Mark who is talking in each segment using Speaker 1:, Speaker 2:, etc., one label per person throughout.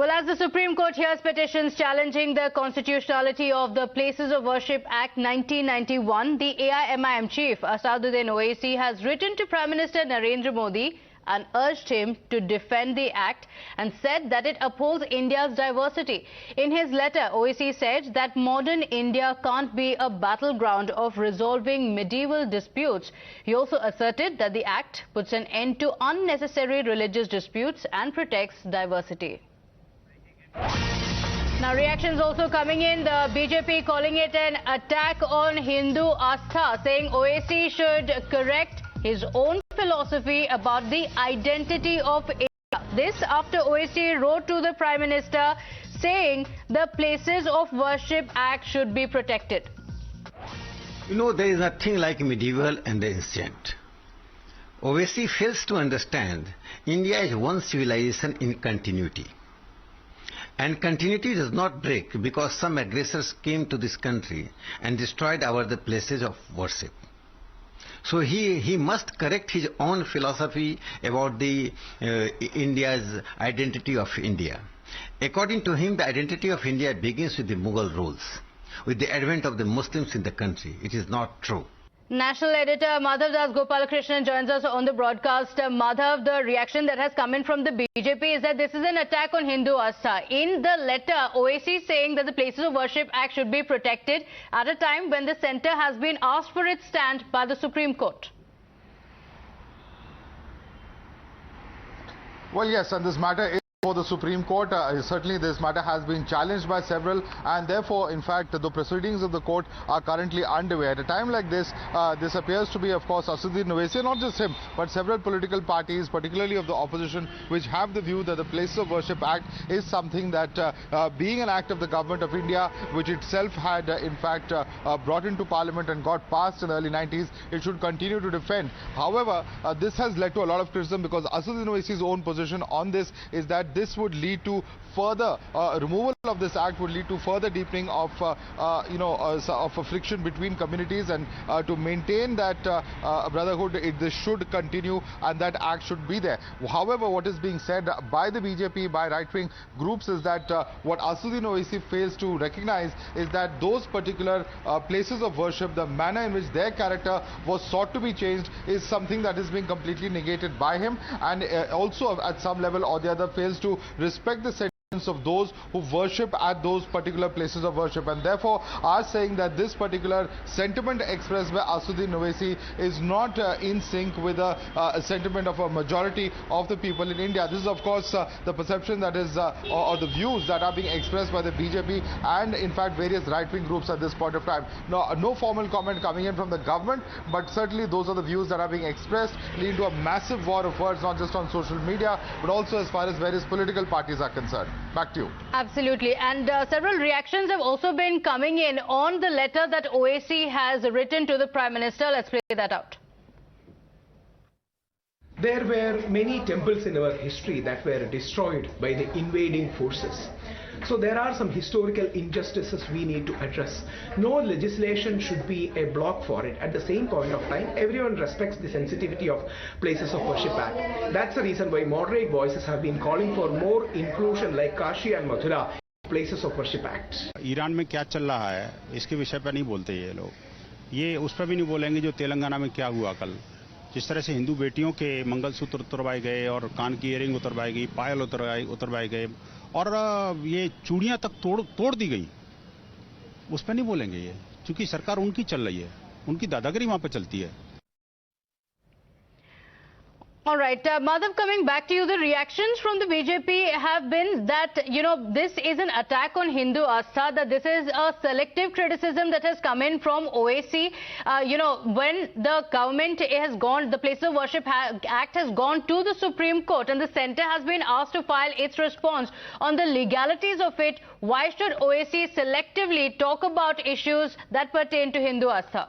Speaker 1: Well, as the Supreme Court hears petitions challenging the constitutionality of the Places of Worship Act 1991, the AIMIM Chief Asaduddin Owaisi has written to Prime Minister Narendra Modi and urged him to defend the act and said that it upholds India's diversity. In his letter, Owaisi said that modern India can't be a battleground of resolving medieval disputes. He also asserted that the act puts an end to unnecessary religious disputes and protects diversity. Now, reactions also coming in. The BJP calling it an attack on Hindu Astha, saying Owaisi should correct his own philosophy about the identity of India. This after Owaisi wrote to the Prime Minister saying the Places of Worship Act should be protected.
Speaker 2: You know, there is nothing like medieval and ancient. Owaisi fails to understand India is one civilization in continuity. And continuity does not break because some aggressors came to this country and destroyed the places of worship. So he must correct his own philosophy about the India's identity of India. According to him, the identity of India begins with the Mughal rules, with the advent of the Muslims in the country. It is not true.
Speaker 1: National editor Madhav Das Gopalakrishnan joins us on the broadcast. Madhav, the reaction that has come in from the BJP is that this is an attack on Hindu Astha. In the letter, Owaisi saying that the Places of Worship Act should be protected at a time when the centre has been asked for its stand by the Supreme Court.
Speaker 3: Well, yes, and this matter is for the Supreme Court. Certainly this matter has been challenged by several, and therefore, in fact, the proceedings of the court are currently underway. At a time like this, this appears to be, of course, Asaduddin Owaisi, not just him, but several political parties, particularly of the opposition, which have the view that the Places of Worship Act is something that, being an act of the government of India, which itself had, in fact, brought into Parliament and got passed in the early 90s, it should continue to defend. However, this has led to a lot of criticism because Asaduddin Owaisi's own position on this is that this would lead to further removal of this act would lead to further deepening of of a friction between communities, and to maintain that brotherhood, this should continue and that act should be there. However, what is being said by the BJP, by right-wing groups, is that what Asaduddin Owaisi fails to recognize is that those particular places of worship, the manner in which their character was sought to be changed, is something that is being completely negated by him, and also at some level or the other fails to respect the sentiments of those who worship at those particular places of worship, and therefore are saying that this particular sentiment expressed by Asaduddin Owaisi is not in sync with the sentiment of a majority of the people in India. This is, of course, the perception that is or the views that are being expressed by the BJP and in fact various right-wing groups at this point of time. No formal comment coming in from the government, but certainly those are the views that are being expressed, leading to a massive war of words, not just on social media, but also as far as various political parties are concerned. Back to you.
Speaker 1: Absolutely. And several reactions have also been coming in on the letter that Owaisi has written to the Prime Minister. Let's play that out.
Speaker 4: There were many temples in our history that were destroyed by the invading forces. So there are some historical injustices we need to address. No legislation should be a block for it. At the same point of time, everyone respects the sensitivity of Places of Worship Act. That's the reason why moderate voices have been calling for more inclusion like Kashi and Mathura, Places of Worship Act.
Speaker 5: Iran में क्या चल रहा है इसके विषय पर नहीं बोलते ये लोग, ये उस पर भी नहीं बोलेंगे जो तेलंगाना में क्या हुआ कल, जिस तरह से हिंदू बेटियों के मंगलसूत्र उतरवाए गए और कान की इयरिंग उतरवाई गई, पायल उतरवाए गए और ये चूड़ियां तक तोड़ दी गई, उस पर नहीं बोलेंगे ये, क्योंकि सरकार उनकी चल रही है, उनकी दादागिरी वहां पर चलती है.
Speaker 1: All right, Madhav, coming back to you, the reactions from the BJP have been that, this is an attack on Hindu Astha, that this is a selective criticism that has come in from Owaisi. When the government has gone, the Places of Worship Act has gone to the Supreme Court and the centre has been asked to file its response on the legalities of it. Why should Owaisi selectively talk about issues that pertain to Hindu Astha?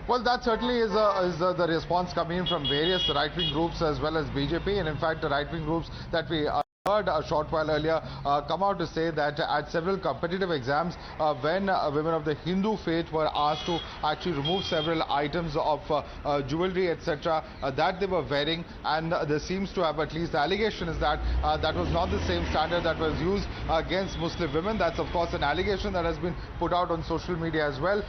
Speaker 3: Well, that certainly is the response coming in from various right-wing groups as well as BJP, and in fact the right-wing groups that we heard a short while earlier come out to say that at several competitive exams, when women of the Hindu faith were asked to actually remove several items of jewelry, etc., that they were wearing, and there seems to have, at least the allegation is that that was not the same standard that was used against Muslim women. That's of course an allegation that has been put out on social media as well,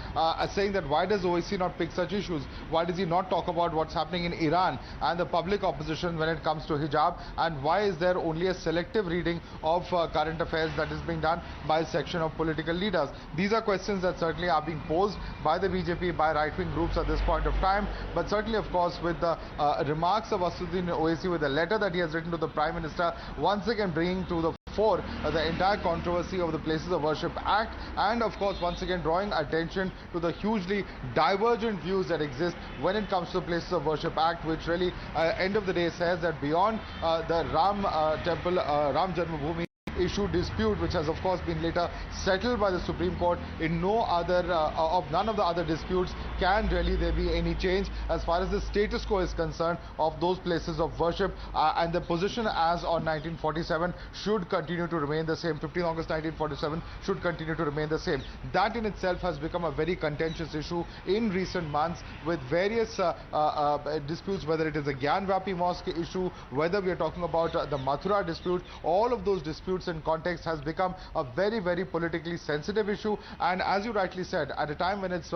Speaker 3: saying that why does Owaisi not pick such issues? Why does he not talk about what's happening in Iran and the public opposition when it comes to hijab? And why is there only a selective reading of current affairs that is being done by a section of political leaders? These are questions that certainly are being posed by the BJP, by right-wing groups at this point of time. But certainly, of course, with the remarks of Asaduddin Owaisi, with the letter that he has written to the Prime Minister, once again bringing to the fore the entire controversy of the Places of Worship Act, and of course once again drawing attention to the hugely divergent views that exist when it comes to the Places of Worship Act, which really end of the day says that beyond the Ram temple, Ram Janmabhoomi issue dispute, which has of course been later settled by the Supreme Court, in none of the other disputes can really there be any change as far as the status quo is concerned of those places of worship, and the position as on 1947 should continue to remain the same. 15 August 1947 should continue to remain the same. That in itself has become a very contentious issue in recent months, with various disputes, whether it is the Gyanvapi mosque issue, whether we are talking about the Mathura dispute. All of those disputes in context has become a very, very politically sensitive issue, and as you rightly said, at a time when it's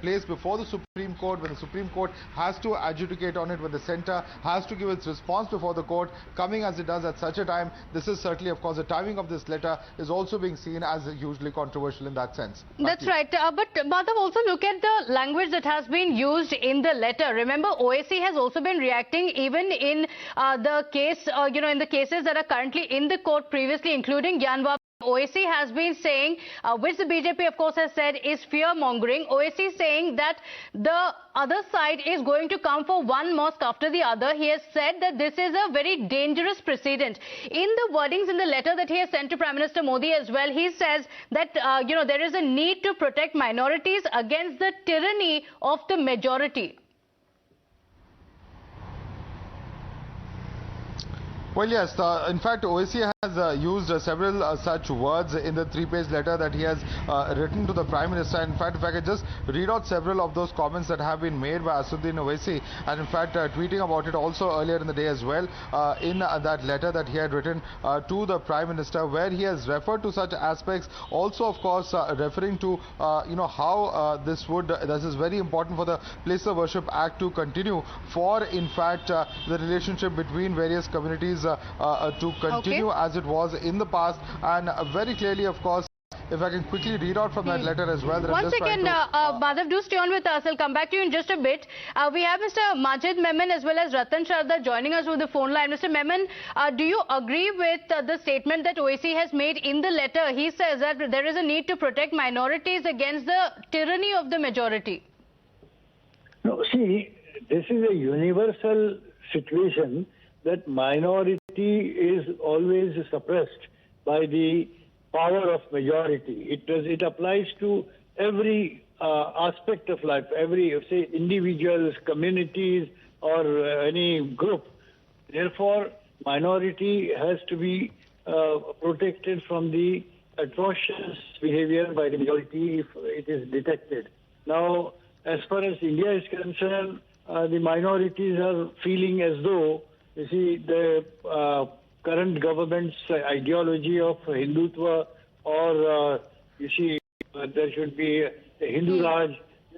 Speaker 3: placed before the Supreme Court, when the Supreme Court has to adjudicate on it, when the centre has to give its response before the court, coming as it does at such a time, this is certainly, of course, the timing of this letter is also being seen as hugely controversial in that sense.
Speaker 1: That's right. But Madhav, also look at the language that has been used in the letter. Remember, Owaisi has also been reacting even in the case, in the cases that are currently in the court previously, including Gyanvapi. Owaisi has been saying, which the BJP of course has said is fear-mongering. Owaisi is saying that the other side is going to come for one mosque after the other. He has said that this is a very dangerous precedent. In the wordings in the letter that he has sent to Prime Minister Modi as well, he says that, there is a need to protect minorities against the tyranny of the majority.
Speaker 3: Well, yes, in fact, Owaisi has used several such words in the three-page letter that he has written to the Prime Minister. In fact, if I could just read out several of those comments that have been made by Asaduddin Owaisi, and in fact tweeting about it also earlier in the day as well, in that letter that he had written to the Prime Minister, where he has referred to such aspects, also of course referring to how this is very important for the Place of Worship Act to continue, for in fact the relationship between various communities to continue as it was in the past. And very clearly, of course, if I can quickly read out from that letter as well.
Speaker 1: Once again, Madhav, do stay on with us. I'll come back to you in just a bit. We have Mr. Majid Memon as well as Ratan Sharda joining us with the phone line. Mr. Memon, do you agree with the statement that Owaisi has made in the letter? He says that there is a need to protect minorities against the tyranny of the majority.
Speaker 6: No, see, this is a universal situation that minority is always suppressed by the power of majority. It applies to every aspect of life, every, say, individuals, communities, or any group. Therefore, minority has to be protected from the atrocious behavior by the majority if it is detected. Now, as far as India is concerned, the minorities are feeling as though, you see, the current government's ideology of Hindutva, or you see, there should be a Hindu Raj,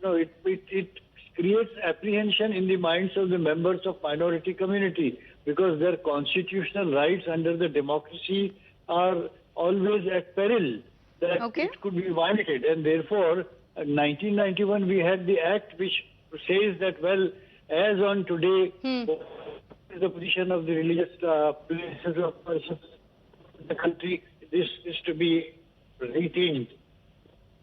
Speaker 6: it creates apprehension in the minds of the members of minority community, because their constitutional rights under the democracy are always at peril that it could be violated. And therefore, in 1991 we had the act which says that, well, as on today, the position of the religious places of worship in the country, this is to be retained.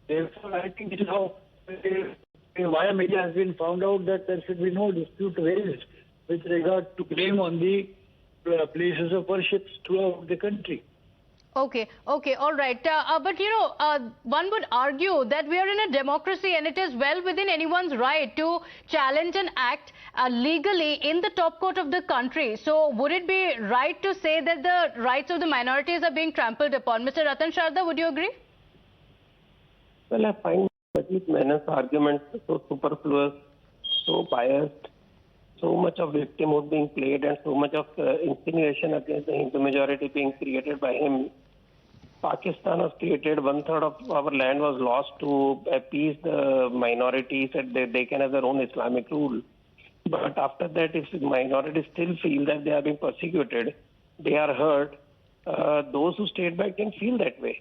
Speaker 6: Therefore, I think this is how via media has been found out that there should be no dispute raised with regard to claim on the places of worship throughout the country.
Speaker 1: Okay, okay, all right. But one would argue that we are in a democracy and it is well within anyone's right to challenge an act legally in the top court of the country. So would it be right to say that the rights of the minorities are being trampled upon? Mr. Ratan Sharda, would you agree?
Speaker 7: Well, I find Ajit Menon's arguments so superfluous, so biased, so much of victimhood being played and so much of insinuation against the Hindu majority being created by him. Pakistan was created, 1/3 of our land was lost to appease the minorities and they can have their own Islamic rule. But after that, if minorities still feel that they are being persecuted, they are hurt, those who stayed back can feel that way.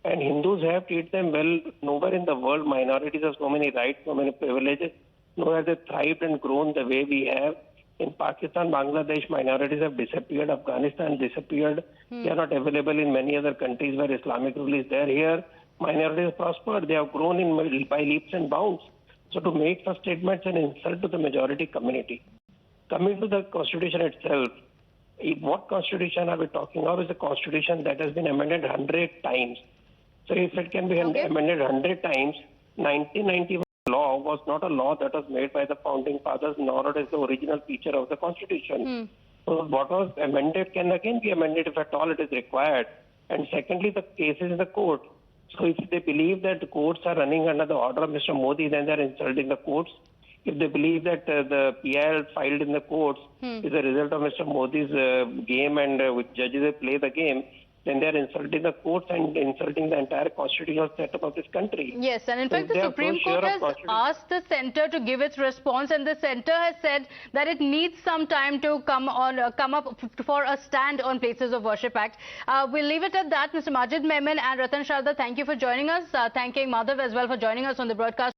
Speaker 7: And Hindus have treated them well. Nowhere in the world minorities have so many rights, so many privileges. Nowhere have they thrived and grown the way we have. In Pakistan, Bangladesh, minorities have disappeared. Afghanistan disappeared. They are not available in many other countries where Islamic rule is there. Here, minorities prospered. They have grown by leaps and bounds. So to make such statements an insult to the majority community. Coming to the constitution itself, what constitution are we talking of? Is a constitution that has been amended 100 times. So if it can be amended 100 times, 1991 law was not a law that was made by the founding fathers, nor it is the original feature of the constitution. So what was amended can again be amended if at all it is required. And secondly, the cases in the court. So if they believe that the courts are running under the order of Mr. Modi, then they are insulting the courts. If they believe that the PIL filed in the courts is a result of Mr. Modi's game and with judges they play the game, then they are insulting the courts and insulting the entire constitutional setup of this country.
Speaker 1: Yes, and in fact the Supreme Court has asked the centre to give its response, and the centre has said that it needs some time to come up for a stand on Places of Worship Act. We'll leave it at that. Mr. Majid Memon and Ratan Sharda, thank you for joining us. Thanking Madhav as well for joining us on the broadcast.